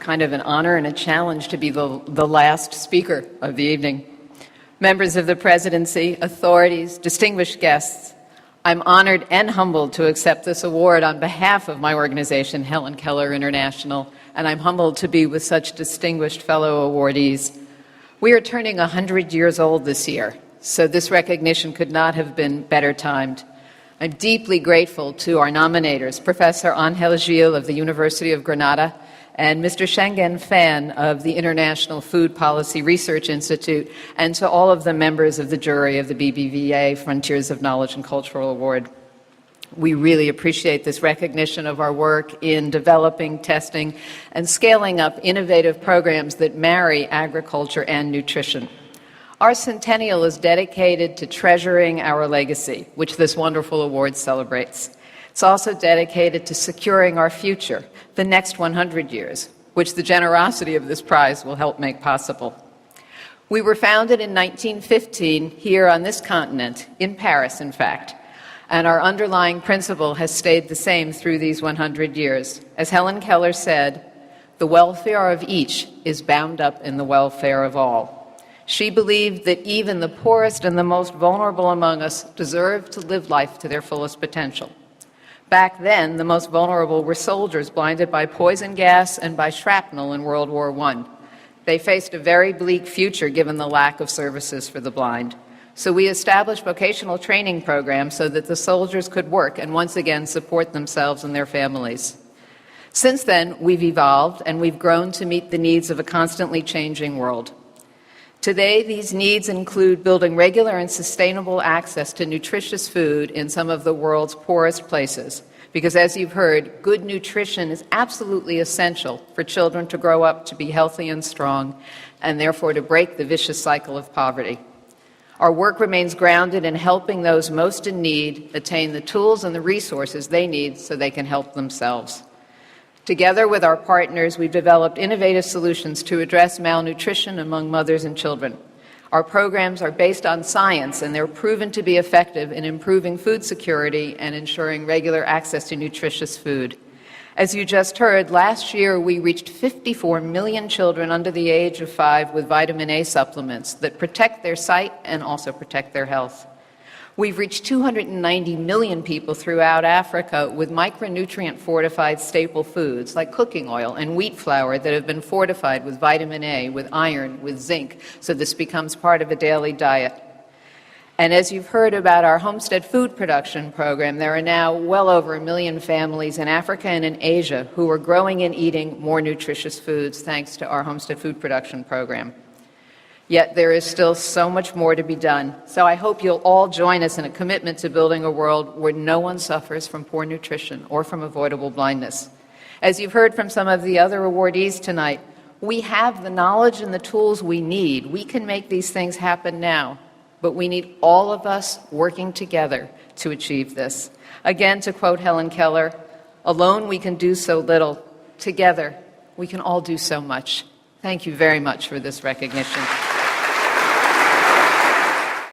kind of an honor and a challenge to be the last speaker of the evening. Members of the presidency, authorities, distinguished guests, I'm honored and humbled to accept this award on behalf of my organization, Helen Keller International, and I'm humbled to be with such distinguished fellow awardees. We are turning 100 years old this year, so this recognition could not have been better timed. I'm deeply grateful to our nominators, Professor Angel Gil of the University of Granada and Mr. Shenggen Fan of the International Food Policy Research Institute, and to all of the members of the jury of the BBVA Frontiers of Knowledge and Cultural Award. We really appreciate this recognition of our work in developing, testing, and scaling up innovative programs that marry agriculture and nutrition. Our centennial is dedicated to treasuring our legacy, which this wonderful award celebrates. It's also dedicated to securing our future, the next 100 years, which the generosity of this prize will help make possible. We were founded in 1915 here on this continent, in Paris, in fact, and our underlying principle has stayed the same through these 100 years. As Helen Keller said, the welfare of each is bound up in the welfare of all. She believed that even the poorest and the most vulnerable among us deserve to live life to their fullest potential. Back then, the most vulnerable were soldiers blinded by poison gas and by shrapnel in World War I. They faced a very bleak future given the lack of services for the blind. So we established vocational training programs so that the soldiers could work and once again support themselves and their families. Since then, we've evolved and we've grown to meet the needs of a constantly changing world. Today, these needs include building regular and sustainable access to nutritious food in some of the world's poorest places, because as you've heard, good nutrition is absolutely essential for children to grow up to be healthy and strong, and therefore to break the vicious cycle of poverty. Our work remains grounded in helping those most in need attain the tools and the resources they need so they can help themselves. Together with our partners, we've developed innovative solutions to address malnutrition among mothers and children. Our programs are based on science, and they're proven to be effective in improving food security and ensuring regular access to nutritious food. As you just heard, last year we reached 54 million children under the age of 5 with vitamin A supplements that protect their sight and also protect their health. We've reached 290 million people throughout Africa with micronutrient-fortified staple foods like cooking oil and wheat flour that have been fortified with vitamin A, with iron, with zinc, so this becomes part of a daily diet. And as you've heard about our homestead food production program, there are now well over 1 million families in Africa and in Asia who are growing and eating more nutritious foods thanks to our homestead food production program. Yet there is still so much more to be done. So I hope you'll all join us in a commitment to building a world where no one suffers from poor nutrition or from avoidable blindness. As you've heard from some of the other awardees tonight, we have the knowledge and the tools we need. We can make these things happen now, but we need all of us working together to achieve this. Again, to quote Helen Keller, alone we can do so little. Together, we can all do so much. Thank you very much for this recognition.